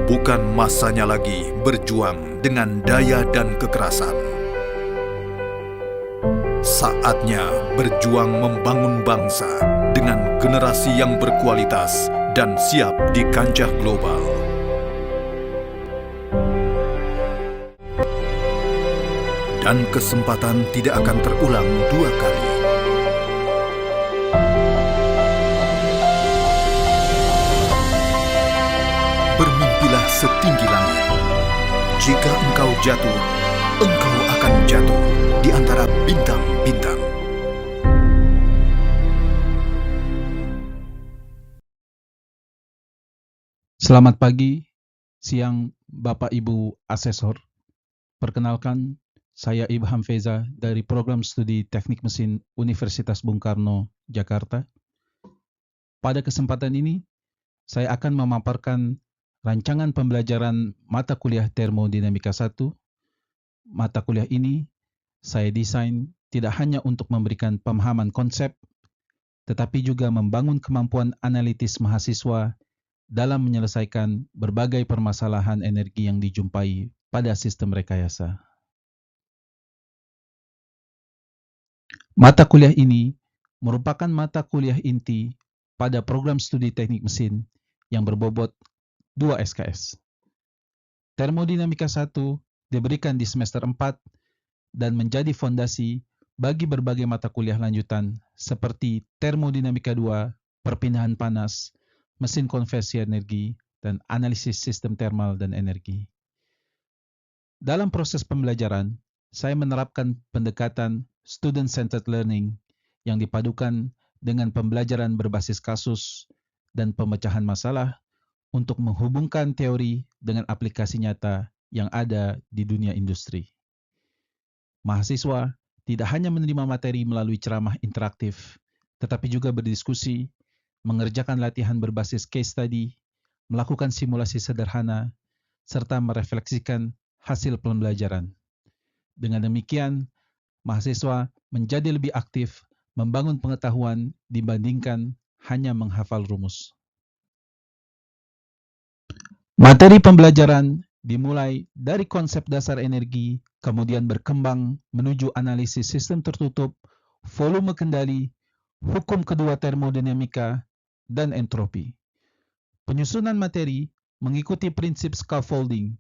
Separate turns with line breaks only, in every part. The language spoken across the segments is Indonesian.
Bukan masanya lagi berjuang dengan daya dan kekerasan. Saatnya berjuang membangun bangsa dengan generasi yang berkualitas dan siap di kancah global. Dan kesempatan tidak akan terulang dua kali. Bermimpilah setinggi langit. Jika engkau jatuh, engkau akan jatuh di antara bintang-bintang.
Selamat pagi, siang, Bapak Ibu Asesor. Perkenalkan, saya Ibham Feza dari Program Studi Teknik Mesin Universitas Bung Karno, Jakarta. Pada kesempatan ini, saya akan memaparkan rancangan pembelajaran mata kuliah Termodinamika 1. Mata kuliah ini saya desain tidak hanya untuk memberikan pemahaman konsep, tetapi juga membangun kemampuan analitis mahasiswa dalam menyelesaikan berbagai permasalahan energi yang dijumpai pada sistem rekayasa. Mata kuliah ini merupakan mata kuliah inti pada program studi teknik mesin yang berbobot 2 SKS. Termodinamika 1 diberikan di semester 4 dan menjadi fondasi bagi berbagai mata kuliah lanjutan seperti Termodinamika 2, perpindahan panas, mesin konversi energi, dan analisis sistem termal dan energi. Dalam proses pembelajaran, saya menerapkan pendekatan student-centered learning yang dipadukan dengan pembelajaran berbasis kasus dan pemecahan masalah untuk menghubungkan teori dengan aplikasi nyata yang ada di dunia industri. Mahasiswa tidak hanya menerima materi melalui ceramah interaktif, tetapi juga berdiskusi, mengerjakan latihan berbasis case study, melakukan simulasi sederhana, serta merefleksikan hasil pembelajaran. Dengan demikian, mahasiswa menjadi lebih aktif membangun pengetahuan dibandingkan hanya menghafal rumus. Materi pembelajaran dimulai dari konsep dasar energi, kemudian berkembang menuju analisis sistem tertutup, volume kendali, hukum kedua termodinamika, dan entropi. Penyusunan materi mengikuti prinsip scaffolding,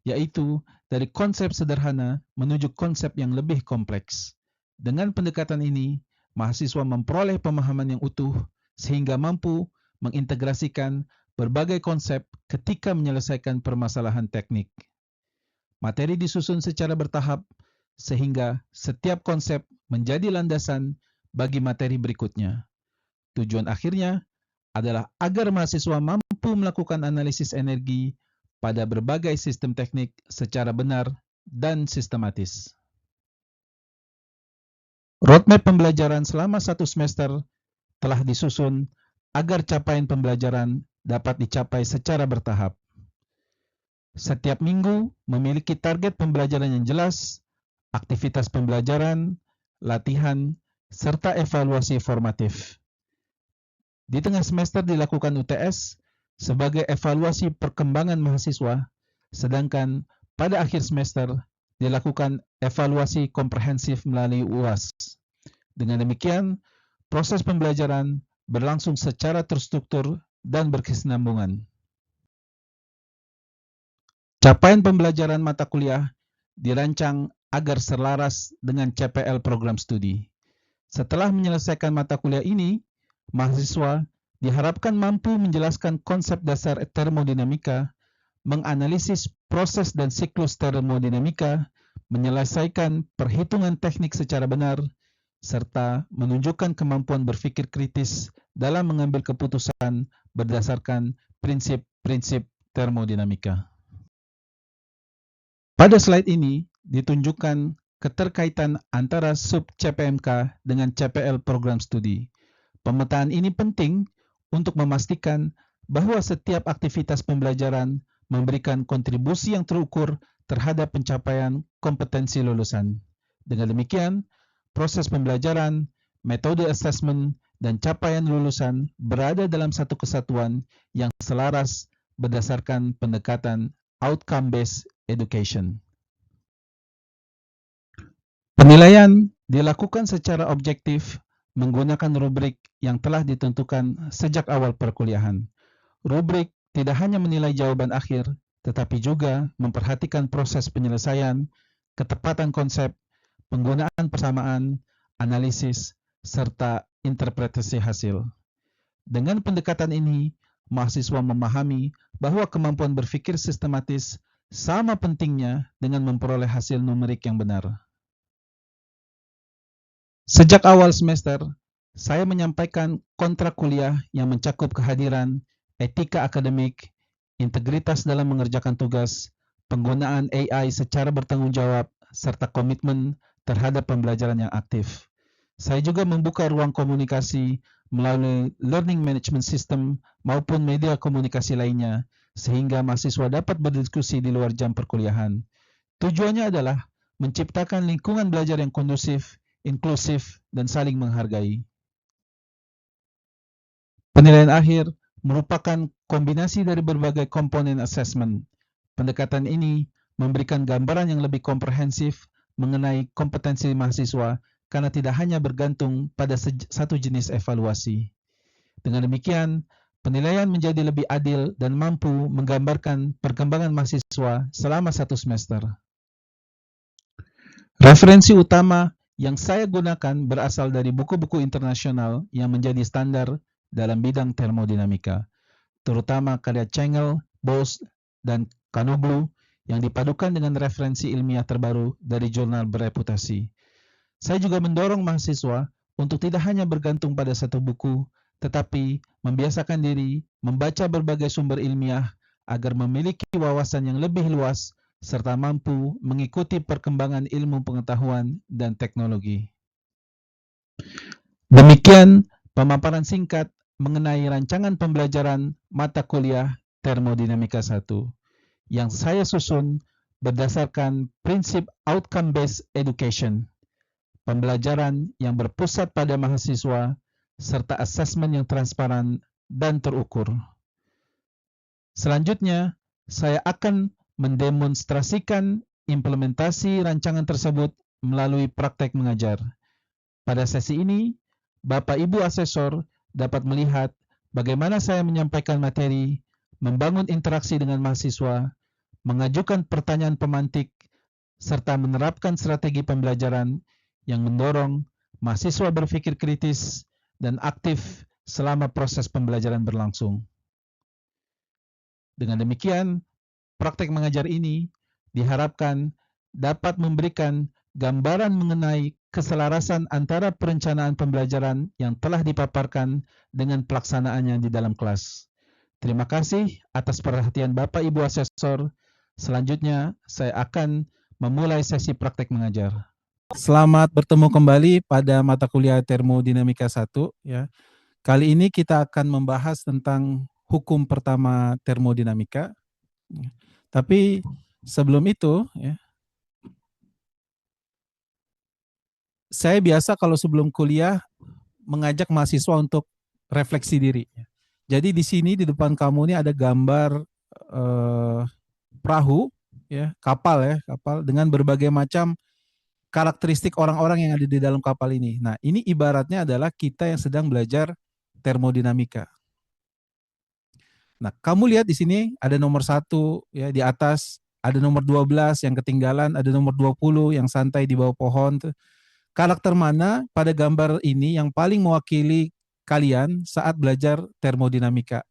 yaitu dari konsep sederhana menuju konsep yang lebih kompleks. Dengan pendekatan ini, mahasiswa memperoleh pemahaman yang utuh sehingga mampu mengintegrasikan berbagai konsep ketika menyelesaikan permasalahan teknik. Materi disusun secara bertahap sehingga setiap konsep menjadi landasan bagi materi berikutnya. Tujuan akhirnya adalah agar mahasiswa mampu melakukan analisis energi pada berbagai sistem teknik secara benar dan sistematis. Roadmap pembelajaran selama 1 semester telah disusun agar capaian pembelajaran dapat dicapai secara bertahap. Setiap minggu memiliki target pembelajaran yang jelas, aktivitas pembelajaran, latihan, serta evaluasi formatif. Di tengah semester dilakukan UTS sebagai evaluasi perkembangan mahasiswa, sedangkan pada akhir semester dilakukan evaluasi komprehensif melalui UAS. Dengan demikian, proses pembelajaran berlangsung secara terstruktur dan berkesinambungan. Capaian pembelajaran mata kuliah dirancang agar selaras dengan CPL program studi. Setelah menyelesaikan mata kuliah ini, mahasiswa diharapkan mampu menjelaskan konsep dasar termodinamika, menganalisis proses dan siklus termodinamika, menyelesaikan perhitungan teknik secara benar, serta menunjukkan kemampuan berpikir kritis dalam mengambil keputusan berdasarkan prinsip-prinsip termodinamika. Pada slide ini ditunjukkan keterkaitan antara sub CPMK dengan CPL program studi. Pemetaan ini penting untuk memastikan bahwa setiap aktivitas pembelajaran memberikan kontribusi yang terukur terhadap pencapaian kompetensi lulusan. Dengan demikian, proses pembelajaran, metode assessment, dan capaian lulusan berada dalam satu kesatuan yang selaras berdasarkan pendekatan outcome-based education. Penilaian dilakukan secara objektif menggunakan rubrik yang telah ditentukan sejak awal perkuliahan. Rubrik tidak hanya menilai jawaban akhir, tetapi juga memperhatikan proses penyelesaian, ketepatan konsep, penggunaan persamaan, analisis, serta interpretasi hasil. Dengan pendekatan ini, mahasiswa memahami bahwa kemampuan berpikir sistematis sama pentingnya dengan memperoleh hasil numerik yang benar. Sejak awal semester, saya menyampaikan kontrak kuliah yang mencakup kehadiran, etika akademik, integritas dalam mengerjakan tugas, penggunaan AI secara bertanggung jawab, serta komitmen terhadap pembelajaran yang aktif. Saya juga membuka ruang komunikasi melalui learning management system maupun media komunikasi lainnya, sehingga mahasiswa dapat berdiskusi di luar jam perkuliahan. Tujuannya adalah menciptakan lingkungan belajar yang kondusif, inklusif, dan saling menghargai. Penilaian akhir merupakan kombinasi dari berbagai komponen assessment. Pendekatan ini memberikan gambaran yang lebih komprehensif mengenai kompetensi mahasiswa karena tidak hanya bergantung pada satu jenis evaluasi. Dengan demikian, penilaian menjadi lebih adil dan mampu menggambarkan perkembangan mahasiswa selama satu semester. Referensi utama yang saya gunakan berasal dari buku-buku internasional yang menjadi standar dalam bidang termodinamika, terutama karya Cengel, Bose, dan Kanoglu yang dipadukan dengan referensi ilmiah terbaru dari jurnal bereputasi. Saya juga mendorong mahasiswa untuk tidak hanya bergantung pada satu buku, tetapi membiasakan diri membaca berbagai sumber ilmiah agar memiliki wawasan yang lebih luas serta mampu mengikuti perkembangan ilmu pengetahuan dan teknologi. Demikian pemaparan singkat mengenai rancangan pembelajaran mata kuliah Termodinamika 1 yang saya susun berdasarkan prinsip outcome-based education, pembelajaran yang berpusat pada mahasiswa, serta asesmen yang transparan dan terukur. Selanjutnya, saya akan mendemonstrasikan implementasi rancangan tersebut melalui praktek mengajar. Pada sesi ini, Bapak Ibu Asesor dapat melihat bagaimana saya menyampaikan materi, membangun interaksi dengan mahasiswa, mengajukan pertanyaan pemantik, serta menerapkan strategi pembelajaran yang mendorong mahasiswa berpikir kritis dan aktif selama proses pembelajaran berlangsung. Dengan demikian, praktek mengajar ini diharapkan dapat memberikan gambaran mengenai keselarasan antara perencanaan pembelajaran yang telah dipaparkan dengan pelaksanaannya di dalam kelas. Terima kasih atas perhatian Bapak Ibu Asesor. Selanjutnya, saya akan memulai sesi praktek mengajar. Selamat bertemu kembali pada mata kuliah Termodinamika 1. Ya. Kali ini kita akan membahas tentang hukum pertama termodinamika. Tapi sebelum itu, ya, saya biasa kalau sebelum kuliah mengajak mahasiswa untuk refleksi diri. Jadi di sini di depan kamu ini ada gambar perahu, ya, kapal dengan berbagai macam karakteristik orang-orang yang ada di dalam kapal ini. Nah, ini ibaratnya adalah kita yang sedang belajar termodinamika. Nah, kamu lihat di sini ada nomor 1 ya di atas, ada nomor 12 yang ketinggalan, ada nomor 20 yang santai di bawah pohon. Karakter mana pada gambar ini yang paling mewakili kalian saat belajar termodinamika?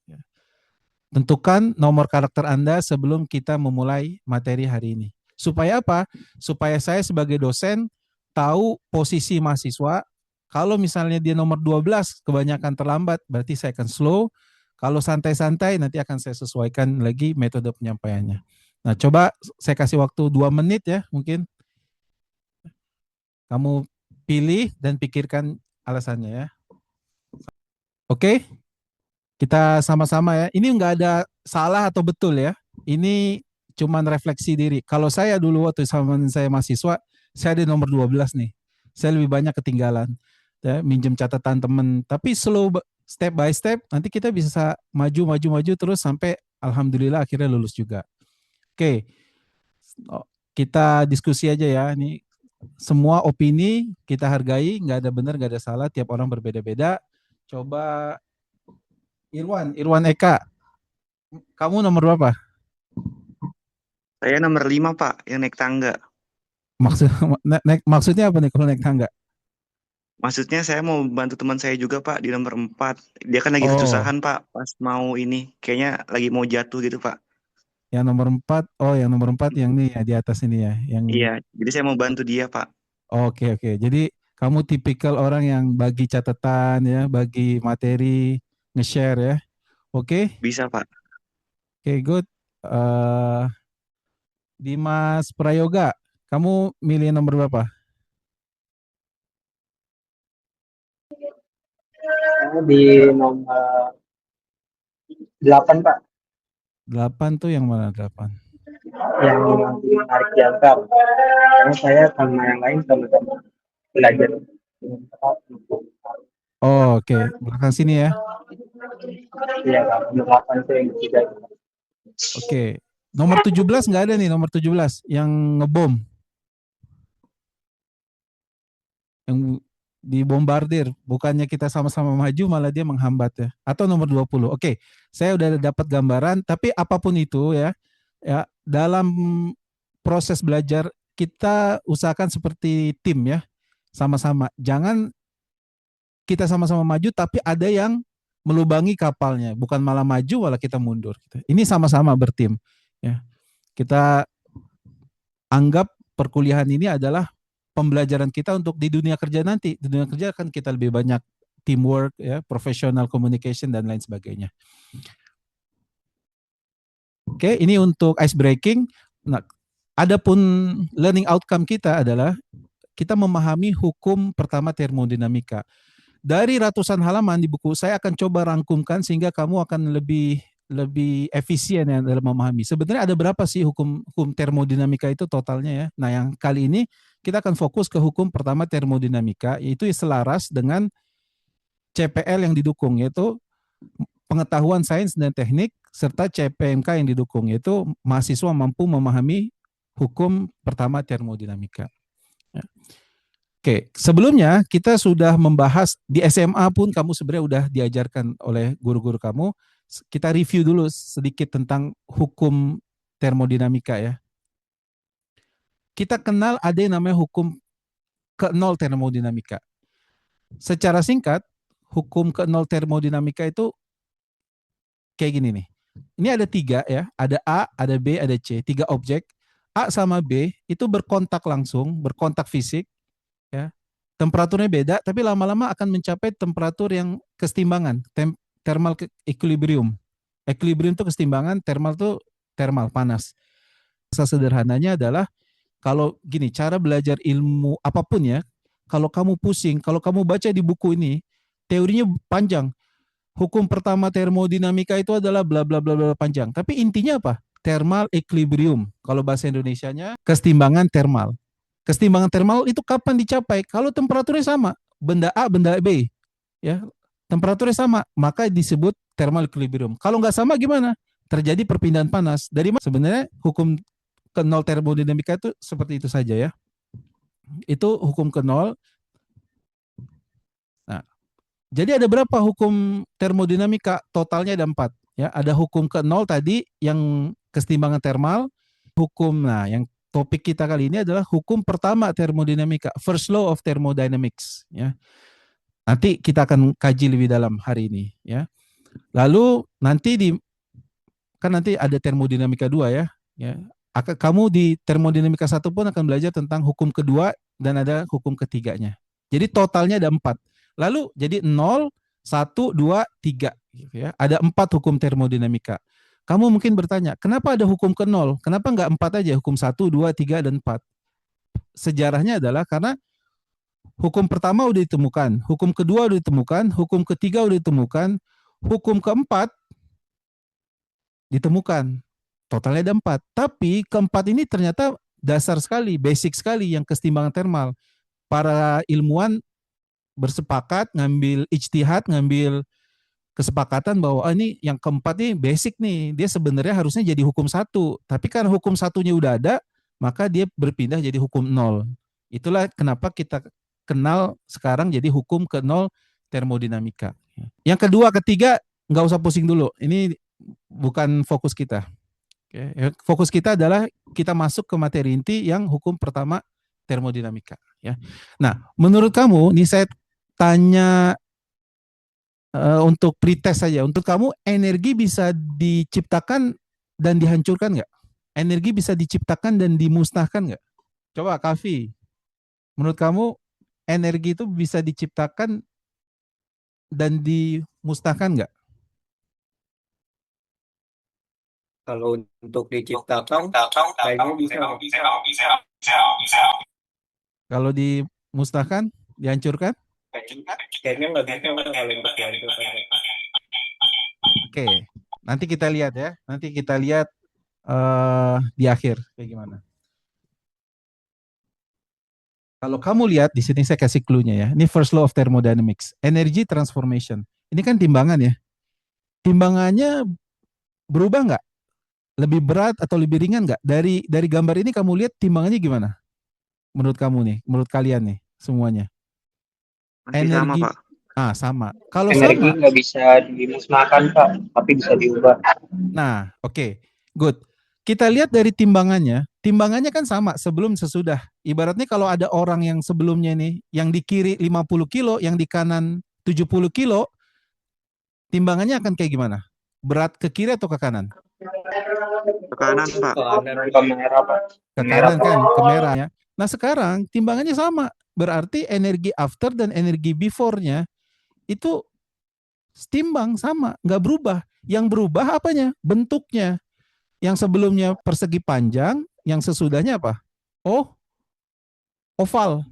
Tentukan nomor karakter Anda sebelum kita memulai materi hari ini. Supaya apa? Supaya saya sebagai dosen tahu posisi mahasiswa. Kalau misalnya dia nomor 12 kebanyakan terlambat, berarti saya akan slow. Kalau santai-santai nanti akan saya sesuaikan lagi metode penyampaiannya. Nah, coba saya kasih waktu 2 menit ya mungkin. Kamu pilih dan pikirkan alasannya ya. Oke? Kita sama-sama ya. Ini enggak ada salah atau betul ya. Ini cuman refleksi diri. Kalau saya dulu waktu zaman saya mahasiswa, saya di nomor 12 nih. Saya lebih banyak ketinggalan. Ya, minjem catatan teman. Tapi slow step by step nanti kita bisa maju terus sampai Alhamdulillah akhirnya lulus juga. Oke, kita diskusi aja ya. Ini semua opini kita hargai, nggak ada benar, nggak ada salah. Tiap orang berbeda-beda. Coba Irwan Eka, kamu nomor berapa?
Saya nomor 5 Pak, yang naik tangga.
Maksud, maksudnya apa nih kalau naik tangga?
Maksudnya saya mau bantu teman saya juga Pak di nomor 4. Dia kan lagi
Oh,
kesusahan Pak, pas mau ini. Kayaknya lagi mau jatuh gitu Pak.
yang nomor 4. Oh, yang nomor 4 yang nih ya di atas ini ya. Yang
Iya, jadi saya mau bantu dia Pak.
oke oke. Jadi kamu tipikal orang yang bagi catatan ya, bagi materi, nge-share ya. Oke,
Bisa Pak.
oke good. Eh, Dimas Prayoga, kamu milih nomor berapa?
Saya di nomor 8 Pak,
8 tuh yang mana 8?
yang menarik jangkar. Karena saya sama yang lain sama-sama belajar.
Oh, oke. Belakang sini ya.
Iya Pak, nomor 8 itu yang ketiga.
Oke. Nomor 17 nggak ada nih, nomor 17 yang ngebom, yang dibombardir. Bukannya kita sama-sama maju, malah dia menghambat ya. Atau nomor 20. Oke, saya udah dapat gambaran, tapi apapun itu ya dalam proses belajar kita usahakan seperti tim ya, sama-sama. Jangan kita sama-sama maju, tapi ada yang melubangi kapalnya, bukan malah maju, malah kita mundur. Ini sama-sama bertim. Ya, kita anggap perkuliahan ini adalah pembelajaran kita untuk di dunia kerja nanti. Di dunia kerja kan kita lebih banyak teamwork, ya, professional communication dan lain sebagainya. Oke, ini untuk ice breaking. Nah, adapun learning outcome kita adalah kita memahami hukum pertama termodinamika. Dari ratusan halaman di buku, saya akan coba rangkumkan sehingga kamu akan lebih efisien ya dalam memahami. Sebenarnya ada berapa sih hukum termodinamika itu totalnya ya. Nah, yang kali ini kita akan fokus ke hukum pertama termodinamika, yaitu selaras dengan CPL yang didukung, yaitu pengetahuan sains dan teknik, serta CPMK yang didukung, yaitu mahasiswa mampu memahami hukum pertama termodinamika. Ya. Oke, sebelumnya kita sudah membahas di SMA pun kamu sebenarnya udah diajarkan oleh guru-guru kamu. Kita review dulu sedikit tentang hukum termodinamika ya. Kita kenal ada yang namanya hukum ke-0 termodinamika. Secara singkat, hukum ke-0 termodinamika itu kayak gini nih. Ini ada 3 ya, ada A, ada B, ada C, 3 objek. A sama B itu berkontak langsung, berkontak fisik, ya. Temperaturnya beda, tapi lama-lama akan mencapai temperatur yang kesetimbangan, thermal equilibrium. Equilibrium itu kesetimbangan, thermal itu thermal, panas. Sederhananya adalah kalau gini, cara belajar ilmu apapun ya, kalau kamu pusing, kalau kamu baca di buku ini, teorinya panjang. Hukum pertama termodinamika itu adalah bla bla bla bla panjang. Tapi intinya apa? Thermal equilibrium. Kalau bahasa Indonesianya, kesetimbangan thermal. Kesetimbangan thermal itu kapan dicapai? Kalau temperaturnya sama, benda A, benda B, ya, temperaturnya sama, maka disebut thermal equilibrium. Kalau nggak sama gimana? Terjadi perpindahan panas. Dari mana? Sebenarnya hukum ke-0 termodinamika itu seperti itu saja ya. Itu hukum ke-0. Nah, jadi ada berapa hukum termodinamika? Totalnya ada 4. Ya, ada hukum ke-0 tadi yang kesetimbangan thermal. Nah, yang topik kita kali ini adalah hukum pertama termodinamika, first law of thermodynamics. Ya, nanti kita akan kaji lebih dalam hari ini. Ya, lalu nanti ada termodinamika 2 ya. Ya, kamu di termodinamika 1 pun akan belajar tentang hukum kedua dan ada hukum ketiganya. Jadi totalnya ada 4. Lalu jadi 0, 1, 2, 3. Gitu ya. Ada 4 hukum termodinamika. Kamu mungkin bertanya, kenapa ada hukum ke-0? Kenapa nggak 4 aja? Hukum 1, 2, 3, dan 4. Sejarahnya adalah karena hukum pertama udah ditemukan, hukum kedua udah ditemukan, hukum ketiga udah ditemukan, hukum keempat ditemukan. Totalnya ada 4. Tapi keempat ini ternyata dasar sekali, basic sekali yang kesetimbangan thermal. Para ilmuwan bersepakat ngambil ijtihad, ngambil kesepakatan bahwa ini yang keempat nih basic nih, dia sebenarnya harusnya jadi hukum 1, tapi karena hukum 1-nya udah ada, maka dia berpindah jadi hukum 0. Itulah kenapa kita kenal sekarang jadi hukum ke-0 termodinamika. Yang kedua, ketiga nggak usah pusing dulu, ini bukan fokus kita. Oke. Fokus kita adalah kita masuk ke materi inti yang hukum pertama termodinamika. Ya. Nah, menurut kamu, nih saya tanya untuk pretest saja, untuk kamu energi bisa diciptakan dan dihancurkan nggak? Energi bisa diciptakan dan dimusnahkan nggak? Coba Kavi, menurut kamu energi itu bisa diciptakan dan dimusnahkan nggak?
Kalau untuk diciptakan, kayaknya bisa.
Kalau dimusnahkan, dihancurkan?
Kayaknya nggak bisa kalau untuk dihancurkan.
Oke, nanti kita lihat ya. Nanti kita lihat di akhir kayak gimana. Kalau kamu lihat di sini saya kasih clue-nya ya. Ini first law of thermodynamics, energy transformation. Ini kan timbangan ya. Timbangannya berubah nggak? Lebih berat atau lebih ringan nggak? Dari gambar ini kamu lihat timbangannya gimana? Menurut kamu nih, menurut kalian nih semuanya.
Masih sama,
Energi
Pak.
sama. Kalau
Energi
sama,
nggak bisa dimusnahkan, Pak, tapi bisa diubah.
nah, oke, good. Kita lihat dari timbangannya kan sama sebelum sesudah. Ibaratnya kalau ada orang yang sebelumnya nih, yang di kiri 50 kilo, yang di kanan 70 kilo, timbangannya akan kayak gimana? Berat ke kiri atau ke kanan?
Ke kanan, Pak.
Ke merah, Pak.
Ke kanan kan, ke merah ya. Nah sekarang timbangannya sama. Berarti energi after dan energi before-nya itu timbang sama, nggak berubah. Yang berubah apanya? Bentuknya. Yang sebelumnya persegi panjang, yang sesudahnya apa? Oh, oval.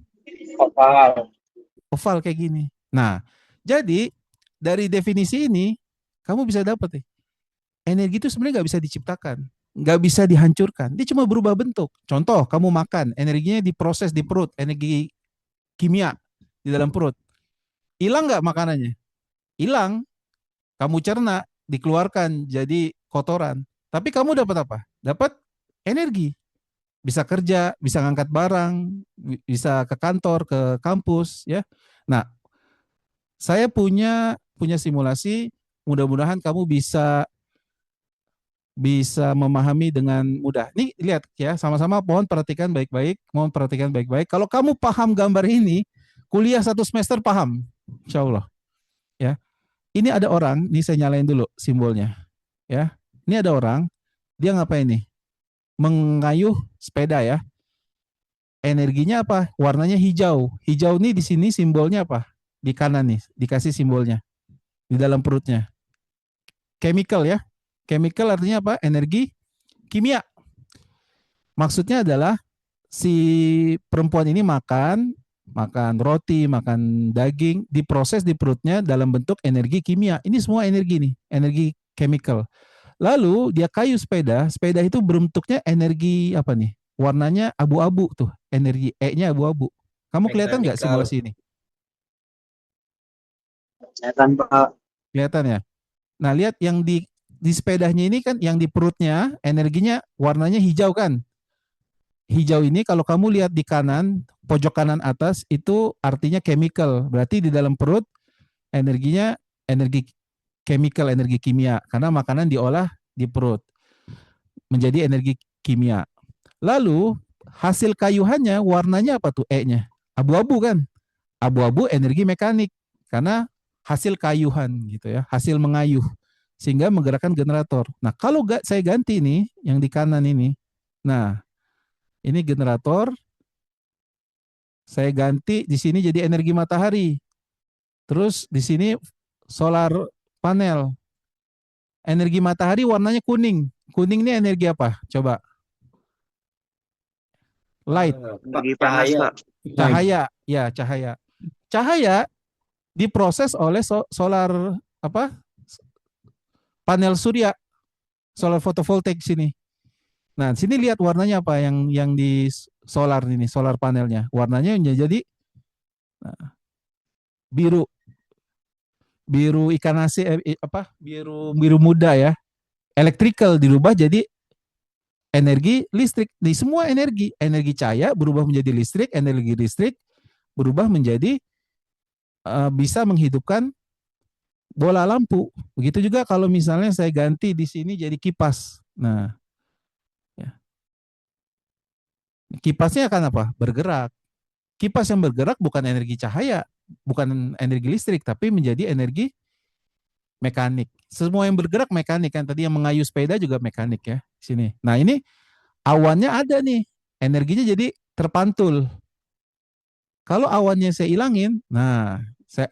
Oval kayak gini. Nah, jadi dari definisi ini, kamu bisa dapat nih. Energi itu sebenarnya nggak bisa diciptakan. Nggak bisa dihancurkan. Dia cuma berubah bentuk. Contoh, kamu makan, energinya diproses di perut, energi kimia di dalam perut. Hilang nggak makanannya? Hilang. Kamu cerna, dikeluarkan jadi kotoran. Tapi kamu dapat apa? Dapat energi. Bisa kerja, bisa ngangkat barang, bisa ke kantor, ke kampus, ya. Nah, saya punya simulasi. Mudah-mudahan kamu bisa memahami dengan mudah. Nih lihat ya, sama-sama mohon perhatikan baik-baik, mohon perhatikan baik-baik. Kalau kamu paham gambar ini, kuliah 1 semester paham, insya Allah. Ya, ini ada orang, nih saya nyalain dulu simbolnya. Ya, ini ada orang, dia ngapain nih? Mengayuh sepeda ya. Energinya apa? Warnanya hijau. Hijau nih di sini simbolnya apa? Di kanan nih, dikasih simbolnya. Di dalam perutnya. Chemical ya. Chemical artinya apa? Energi kimia. Maksudnya adalah si perempuan ini makan roti, makan daging, diproses di perutnya dalam bentuk energi kimia. Ini semua energi nih, energi chemical. Lalu dia kayu sepeda itu berbentuknya energi apa nih? Warnanya abu-abu tuh, energi E-nya abu-abu. Kamu kelihatan nggak simulasi ini?
Kelihatan, Pak.
Kelihatan ya? Nah, lihat yang di sepedanya ini kan, yang di perutnya energinya warnanya hijau kan? Hijau ini kalau kamu lihat di kanan, pojok kanan atas itu artinya chemical. Berarti di dalam perut energinya energi chemical, energi kimia. Karena makanan diolah di perut menjadi energi kimia. Lalu hasil kayuhannya warnanya apa tuh E-nya? Abu-abu kan? Abu-abu energi mekanik. Karena hasil kayuhan gitu ya, hasil mengayuh. Sehingga menggerakkan generator. Nah kalau saya ganti nih, yang di kanan ini. Nah ini generator, saya ganti di sini jadi energi matahari. Terus di sini solar panel. Energi matahari warnanya kuning. Kuning ini energi apa? Coba. Light.
Energi panas, Pak.
Cahaya. Ya, cahaya. Cahaya diproses oleh solar apa? Panel surya. Solar fotovoltaik sini. Nah, sini lihat warnanya apa yang di solar ini, solar panelnya. Warnanya jadi biru. biru ikan asin biru muda ya. Electrical dirubah jadi energi listrik. Di semua energi cahaya berubah menjadi listrik, energi listrik berubah menjadi bisa menghidupkan bola lampu. Begitu juga kalau misalnya saya ganti di sini jadi kipas. Nah, ya. Kipasnya akan apa? Bergerak. Kipas yang bergerak bukan energi cahaya, bukan energi listrik, tapi menjadi energi mekanik. Semua yang bergerak mekanik kan. Tadi yang mengayuh sepeda juga mekanik ya. Sini. Nah ini awannya ada nih. Energinya jadi terpantul. Kalau awannya saya ilangin, nah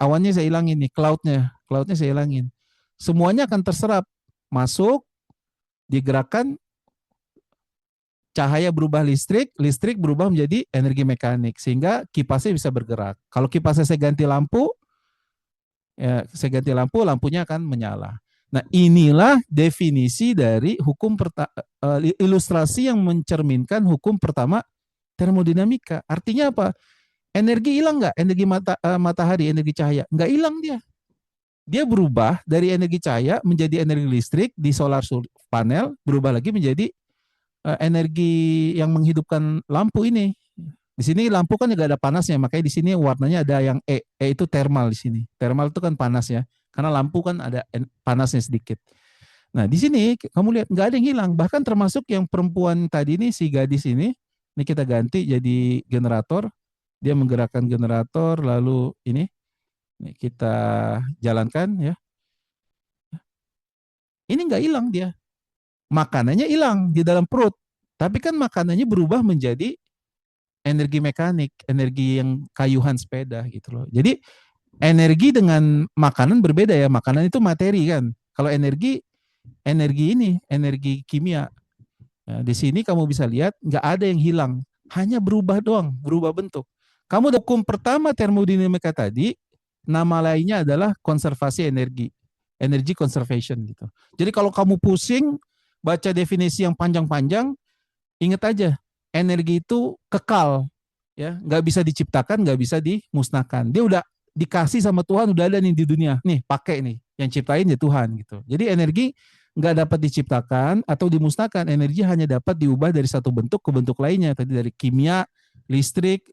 awannya saya ilangin nih, cloudnya saya ilangin. Semuanya akan terserap, masuk, digerakkan, cahaya berubah listrik, listrik berubah menjadi energi mekanik, sehingga kipasnya bisa bergerak. Kalau kipasnya saya ganti lampu, ya saya ganti lampu, lampunya akan menyala. Nah inilah definisi dari hukum ilustrasi yang mencerminkan hukum pertama termodinamika. Artinya apa? Energi hilang nggak? Energi matahari, energi cahaya. Nggak hilang dia. Dia berubah dari energi cahaya menjadi energi listrik di solar panel, berubah lagi menjadi energi yang menghidupkan lampu ini. Di sini lampu kan juga ada panasnya, makanya di sini warnanya ada yang E itu thermal di sini. Thermal itu kan panas ya, karena lampu kan ada panasnya sedikit. Nah di sini kamu lihat nggak ada yang hilang, bahkan termasuk yang perempuan tadi ini, si gadis ini kita ganti jadi generator. Dia menggerakkan generator, lalu ini kita jalankan ya. Ini nggak hilang dia. Makanannya hilang di dalam perut. Tapi kan makanannya berubah menjadi energi mekanik, energi yang kayuhan sepeda gitu loh. Jadi energi dengan makanan berbeda ya. Makanan itu materi kan. Kalau energi ini, energi kimia. Nah, di sini kamu bisa lihat nggak ada yang hilang. Hanya berubah doang, berubah bentuk. Kamu hukum pertama termodinamika tadi, nama lainnya adalah konservasi energi. Energy conservation gitu. Jadi kalau kamu pusing baca definisi yang panjang-panjang, ingat aja, energi itu kekal, ya, nggak bisa diciptakan, nggak bisa dimusnahkan. Dia udah dikasih sama Tuhan, udah ada nih di dunia. Nih, pakai nih, yang ciptain ya Tuhan gitu. Jadi energi nggak dapat diciptakan atau dimusnahkan. Energi hanya dapat diubah dari satu bentuk ke bentuk lainnya. Tadi dari kimia, listrik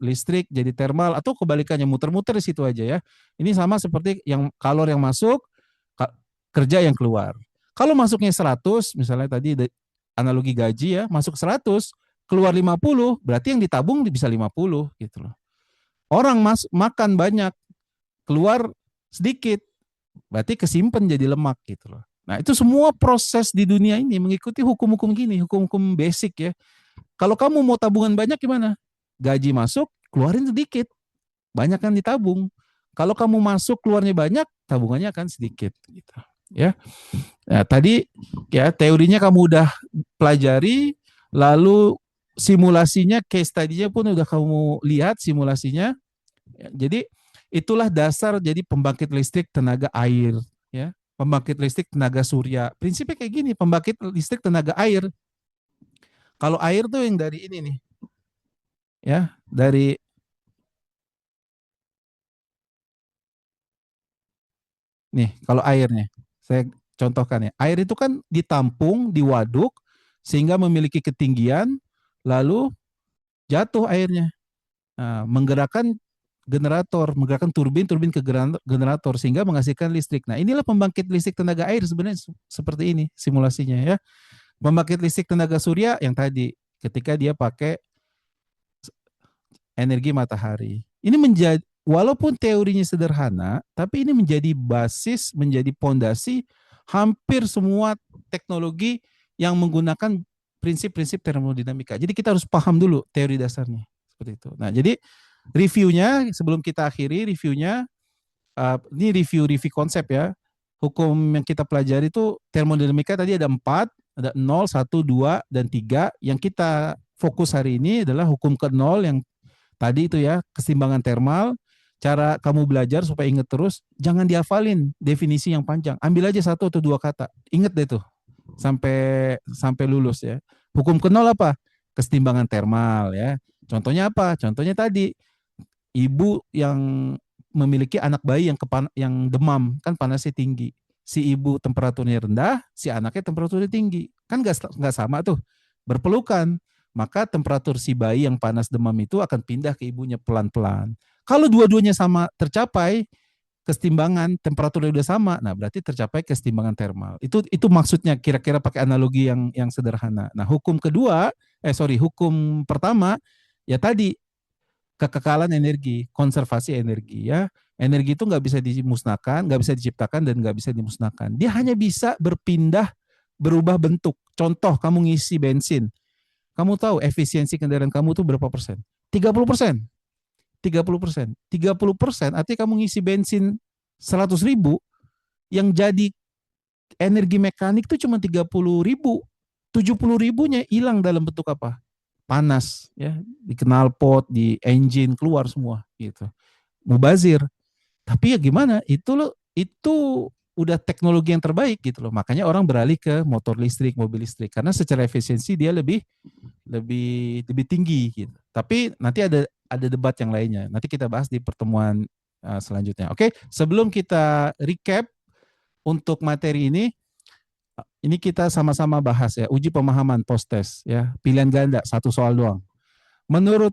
jadi thermal, atau kebalikannya, muter-muter di situ aja ya. Ini sama seperti yang kalor yang masuk, kerja yang keluar. Kalau masuknya 100, misalnya tadi analogi gaji ya, masuk 100, keluar 50, berarti yang ditabung bisa 50 gitu loh. Orang makan banyak, keluar sedikit, berarti kesimpan jadi lemak gitu loh. Nah itu semua proses di dunia ini mengikuti hukum-hukum gini, hukum-hukum basic ya. Kalau kamu mau tabungan banyak gimana? Gaji masuk, keluarin sedikit, banyak kan ditabung. Kalau kamu masuk keluarnya banyak, tabungannya akan sedikit gitu ya. Nah, tadi ya teorinya kamu udah pelajari, lalu simulasinya, case study-nya pun udah kamu lihat simulasinya. Jadi itulah dasar jadi pembangkit listrik tenaga air ya, pembangkit listrik tenaga surya. Prinsipnya kayak gini, pembangkit listrik tenaga air. Kalau air tuh yang dari ini nih. Ya, dari nih, kalau airnya saya contohkan ya. Air itu kan ditampung di waduk sehingga memiliki ketinggian, lalu jatuh airnya. Nah, menggerakkan generator, menggerakkan turbin ke generator sehingga menghasilkan listrik. Nah, inilah pembangkit listrik tenaga air sebenarnya seperti ini simulasinya ya. Pembangkit listrik tenaga surya yang tadi ketika dia pakai energi matahari. Ini menjadi, walaupun teorinya sederhana, tapi ini menjadi basis, menjadi pondasi hampir semua teknologi yang menggunakan prinsip-prinsip termodinamika. Jadi kita harus paham dulu teori dasarnya seperti itu. Nah, jadi reviewnya sebelum kita akhiri reviewnya, ini review konsep ya. Hukum yang kita pelajari itu termodinamika tadi ada 4, ada 0, 1, 2, dan 3. Yang kita fokus hari ini adalah hukum ke-0 yang tadi itu ya, keseimbangan thermal. Cara kamu belajar supaya ingat terus, jangan dihafalin definisi yang panjang. Ambil aja 1 atau 2 kata. Ingat deh tuh sampai lulus ya. Hukum ke-0 apa? Keseimbangan thermal ya. Contohnya apa? Contohnya tadi, ibu yang memiliki anak bayi yang demam, kan panasnya tinggi. Si ibu temperaturnya rendah, si anaknya temperaturnya tinggi. Kan nggak sama tuh, berpelukan. Maka temperatur si bayi yang panas demam itu akan pindah ke ibunya pelan-pelan. Kalau dua-duanya sama tercapai, kesetimbangan temperaturnya udah sama, nah berarti tercapai kesetimbangan termal. Itu maksudnya kira-kira pakai analogi yang sederhana. Nah, hukum pertama ya tadi kekekalan energi, konservasi energi ya. Energi itu nggak bisa dimusnahkan, nggak bisa diciptakan dan nggak bisa dimusnahkan. Dia hanya bisa berpindah, berubah bentuk. Contoh, kamu ngisi bensin. Kamu tahu efisiensi kendaraan kamu tuh berapa persen? 30%. 30%. 30% artinya kamu ngisi bensin 100.000, yang jadi energi mekanik itu cuma 30.000. 70.000-nya hilang dalam bentuk apa? Panas, ya, di knalpot, di engine, keluar semua gitu. Mubazir. Tapi ya gimana? Itu udah teknologi yang terbaik gitu loh. Makanya orang beralih ke motor listrik, mobil listrik karena secara efisiensi dia lebih tinggi gitu. Tapi nanti ada debat yang lainnya. Nanti kita bahas di pertemuan selanjutnya. Oke, sebelum kita recap untuk materi ini kita sama-sama bahas ya, uji pemahaman post test ya, pilihan ganda, satu soal doang. Menurut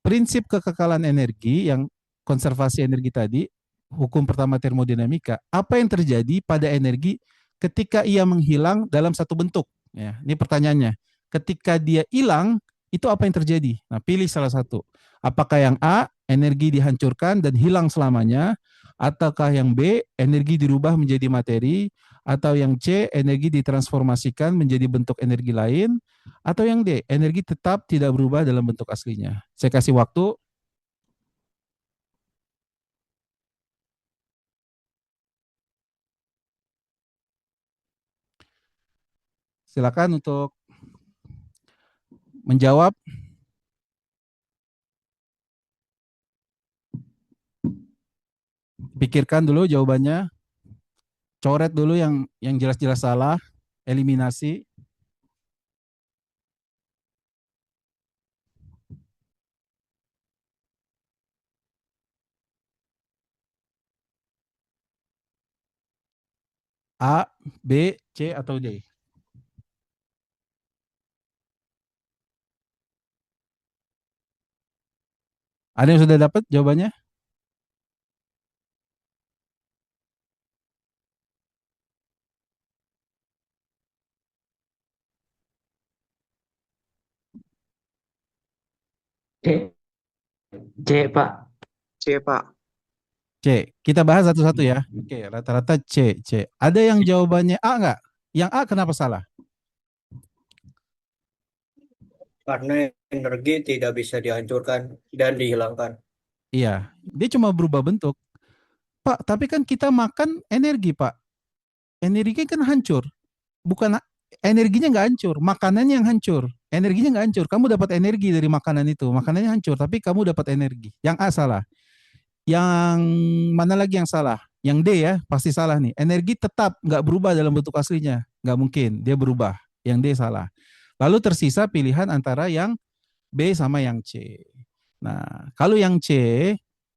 prinsip kekekalan energi yang konservasi energi tadi, hukum pertama termodinamika, apa yang terjadi pada energi ketika ia menghilang dalam satu bentuk? Ya, ini pertanyaannya. Ketika dia hilang, itu apa yang terjadi? Nah, pilih salah satu. Apakah yang A, energi dihancurkan dan hilang selamanya, ataukah yang B, energi dirubah menjadi materi, atau yang C, energi ditransformasikan menjadi bentuk energi lain, atau yang D, energi tetap tidak berubah dalam bentuk aslinya. Saya kasih waktu. Silakan untuk menjawab. Pikirkan dulu jawabannya. Coret dulu yang jelas-jelas salah, eliminasi. A, B, C, atau D? Ada yang sudah dapat jawabannya?
C, C, Pak.
C, Pak.
C. Kita bahas satu-satu ya. Oke, rata-rata C. Ada yang jawabannya A nggak? Yang A kenapa salah?
Karena energi tidak bisa dihancurkan dan dihilangkan.
Iya, dia cuma berubah bentuk. Pak, tapi kan kita makan energi, Pak. Energinya kan hancur. Bukan energinya nggak hancur, makanannya yang hancur. Energinya nggak hancur. Kamu dapat energi dari makanan itu. Makanannya hancur, tapi kamu dapat energi. Yang A salah. Yang mana lagi yang salah? Yang D ya, pasti salah nih. Energi tetap nggak berubah dalam bentuk aslinya. Nggak mungkin, dia berubah. Yang D salah. Lalu tersisa pilihan antara yang B sama yang C. Nah, kalau yang C,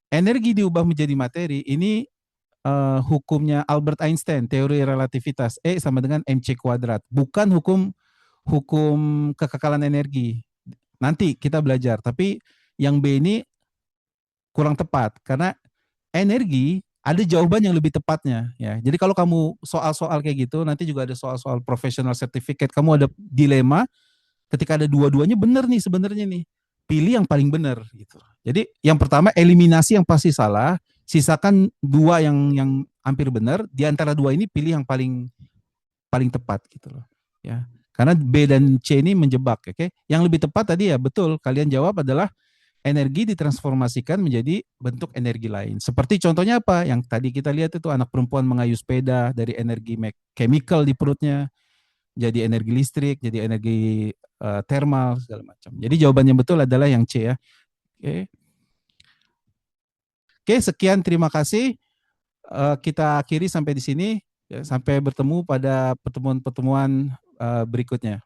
energi diubah menjadi materi, ini hukumnya Albert Einstein, teori relativitas. E sama dengan mc kuadrat. Bukan hukum kekekalan energi. Nanti kita belajar. Tapi yang B ini kurang tepat karena energi ada jawaban yang lebih tepatnya ya. Jadi kalau kamu soal-soal kayak gitu, nanti juga ada soal-soal professional certificate, kamu ada dilema ketika ada dua-duanya benar nih sebenarnya nih. Pilih yang paling benar gitu. Jadi yang pertama eliminasi yang pasti salah, sisakan dua yang hampir benar, di antara dua ini pilih yang paling tepat gitu loh. Ya. Karena B dan C ini menjebak, oke? Yang lebih tepat tadi ya betul kalian jawab adalah energi ditransformasikan menjadi bentuk energi lain. Seperti contohnya apa? Yang tadi kita lihat itu anak perempuan mengayuh sepeda dari energi chemical di perutnya jadi energi listrik, jadi energi thermal segala macam. Jadi jawabannya betul adalah yang C ya. Oke, sekian terima kasih. Kita akhiri sampai di sini. Sampai bertemu pada pertemuan-pertemuan berikutnya.